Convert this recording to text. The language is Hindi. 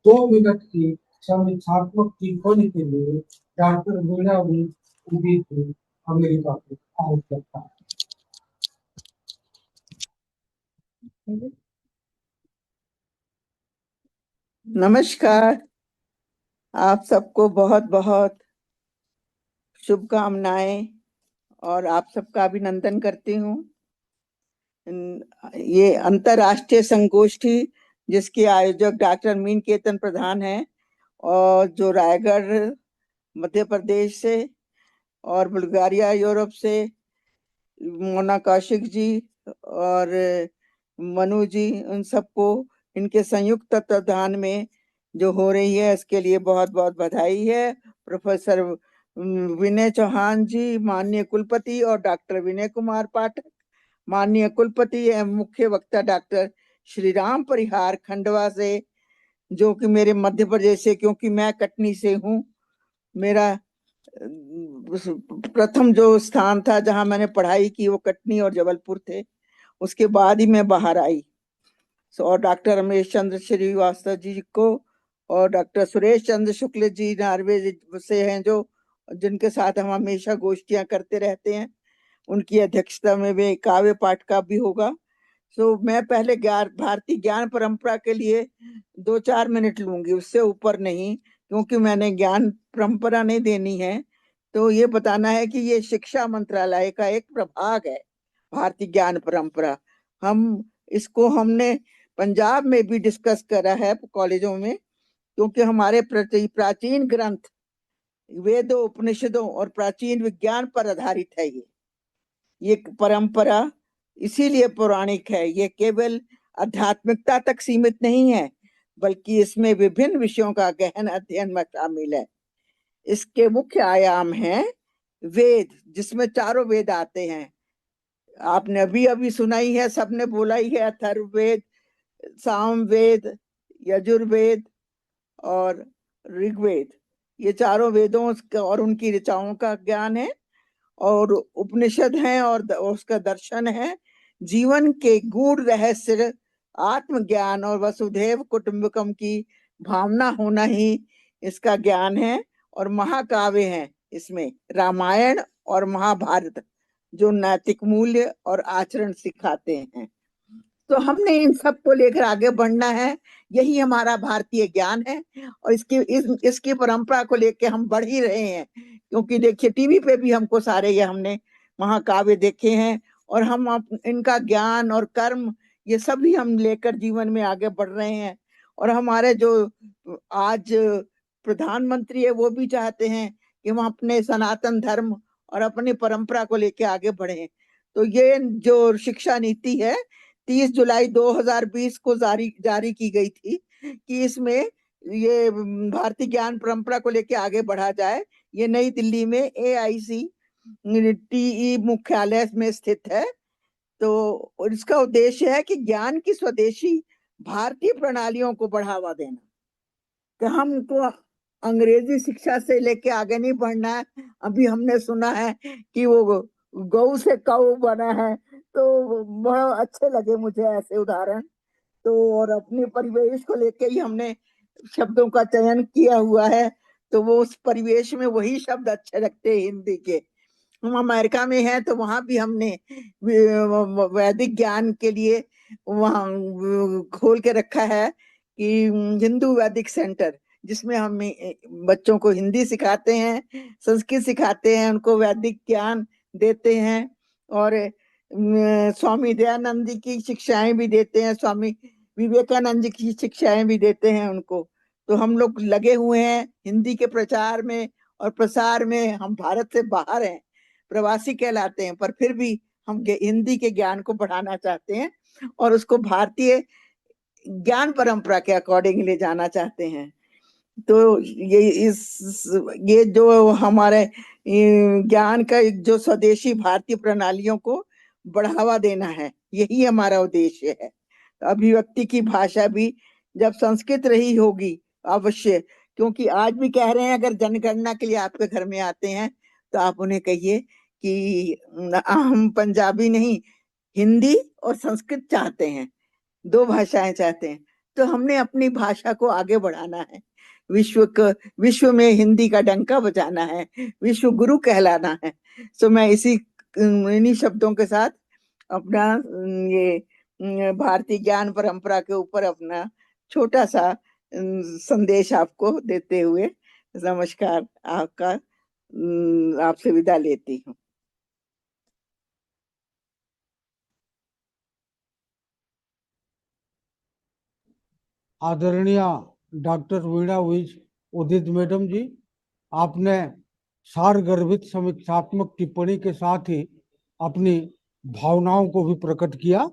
2 मिनट की समीक्षात्मक टिप्पणी के लिए डॉक्टर वीणा भी उदी थी अमेरिका के कार्यकर्ता। नमस्कार, आप सबको बहुत बहुत शुभकामनाएं और आप सबका अभिनंदन करती हूँ। ये अंतर्राष्ट्रीय संगोष्ठी जिसके आयोजक डॉक्टर मीन केतन प्रधान हैं और जो रायगढ़ मध्य प्रदेश से और बुल्गारिया यूरोप से मोना कौशिक जी और मनु जी, उन सबको इनके संयुक्त तत्वाधान में जो हो रही है इसके लिए बहुत बहुत बधाई है। प्रोफेसर विनय चौहान जी, माननीय कुलपति, और डॉक्टर विनय कुमार पाठक, माननीय कुलपति एवं मुख्य वक्ता डॉक्टर श्री राम परिहार खंडवा से, जो कि मेरे मध्य प्रदेश से, क्योंकि मैं कटनी से हूँ। मेरा प्रथम जो स्थान था जहां मैंने पढ़ाई की वो कटनी और जबलपुर थे, उसके बाद ही मैं बाहर आई। और डॉक्टर रमेश चंद्र श्रीवास्तव जी को और डॉक्टर सुरेश चंद्र शुक्ल जी नॉर्वे से हैं, जो जिनके साथ हम हमेशा गोष्ठियां करते रहते हैं, उनकी अध्यक्षता में वे काव्य पाठ का भी होगा। तो मैं पहले भारतीय ज्ञान परंपरा के लिए 2-4 मिनट लूंगी, उससे ऊपर नहीं, क्योंकि मैंने ज्ञान परंपरा नहीं देनी है। तो ये बताना है कि ये शिक्षा मंत्रालय का एक प्रभाग है, भारतीय ज्ञान परंपरा। इसको हमने पंजाब में भी डिस्कस करा है कॉलेजों में, क्योंकि हमारे प्राचीन ग्रंथ वेदों, उपनिषदों और प्राचीन विज्ञान पर आधारित है। ये परंपरा इसीलिए पौराणिक है, ये केवल आध्यात्मिकता तक सीमित नहीं है, बल्कि इसमें विभिन्न विषयों का गहन अध्ययन में शामिल है। इसके मुख्य आयाम हैं वेद, जिसमें चारों वेद आते हैं। आपने अभी अभी सुना ही है, सबने बोला ही है, अथर्ववेद, सामवेद, यजुर्वेद और ऋग्वेद। ये चारों वेदों और उनकी ऋचाओं का ज्ञान है, और उपनिषद हैं और उसका दर्शन है। जीवन के गूढ़ रहस्य, आत्मज्ञान और वसुधैव कुटुंबकम की भावना होना ही इसका ज्ञान है। और महाकाव्य हैं इसमें रामायण और महाभारत, जो नैतिक मूल्य और आचरण सिखाते हैं। तो हमने इन सब को लेकर आगे बढ़ना है, यही हमारा भारतीय ज्ञान है। और इसकी परंपरा को लेकर हम बढ़ ही रहे हैं, क्योंकि देखिए टीवी पे भी हमको सारे ये हमने महाकाव्य देखे हैं, और हम इनका ज्ञान और कर्म ये सभी हम लेकर जीवन में आगे बढ़ रहे हैं। और हमारे जो आज प्रधानमंत्री है वो भी चाहते हैं कि हम अपने सनातन धर्म और अपनी परंपरा को लेकर आगे बढ़े। तो ये जो शिक्षा नीति है 30 जुलाई 2020 को जारी की गई थी कि इसमें ये भारतीय ज्ञान परंपरा को लेकर आगे बढ़ा जाए। ये नई दिल्ली में AICTE मुख्यालय में स्थित है। तो इसका उद्देश्य है कि ज्ञान की स्वदेशी भारतीय प्रणालियों को बढ़ावा देना, कि हमको अंग्रेजी शिक्षा से लेके आगे नहीं बढ़ना है। अभी हमने सुना है कि वो गौ से कौ बना है, तो बहुत अच्छे लगे मुझे ऐसे उदाहरण। तो और अपने परिवेश को लेके ही हमने शब्दों का चयन किया हुआ है, तो वो उस परिवेश में वही शब्द अच्छे लगते हैं हिंदी के। हम अमेरिका में हैं तो वहां भी हमने वैदिक ज्ञान के लिए वहां खोल के रखा है कि हिंदू वैदिक सेंटर, जिसमें हम बच्चों को हिंदी सिखाते हैं, संस्कृत सिखाते हैं, उनको वैदिक ज्ञान देते हैं, और स्वामी दयानंद जी की शिक्षाएं भी देते हैं, स्वामी विवेकानंद जी की शिक्षाएं भी देते हैं उनको। तो हम लोग लगे हुए हैं हिंदी के प्रचार में और प्रसार में। हम भारत से बाहर हैं, प्रवासी कहलाते हैं, पर फिर भी हम हिंदी के ज्ञान को बढ़ाना चाहते हैं और उसको भारतीय ज्ञान परंपरा के अकॉर्डिंग ले जाना चाहते हैं। तो ये जो हमारे ज्ञान का जो स्वदेशी भारतीय प्रणालियों को बढ़ावा देना है, यही हमारा उद्देश्य है। अभिव्यक्ति की भाषा भी जब संस्कृत रही होगी अवश्य, क्योंकि आज भी कह रहे हैं अगर जनगणना के लिए आपके घर में आते हैं तो आप उन्हें कहिए कि हम पंजाबी नहीं, हिंदी और संस्कृत चाहते हैं, 2 भाषाएं चाहते हैं। तो हमने अपनी भाषा को आगे बढ़ाना है, विश्व में हिंदी का डंका बजाना है, विश्व गुरु कहलाना है। सो मैं इन्हीं शब्दों के साथ अपना ये भारतीय ज्ञान परंपरा के ऊपर अपना छोटा सा संदेश आपको देते हुए नमस्कार आपका आपसे विदा लेती हूँ। आदरणीय डॉक्टर वीणा विज उदित मैडम जी, आपने सारगर्भित समीक्षात्मक टिप्पणी के साथ ही अपनी भावनाओं को भी प्रकट किया।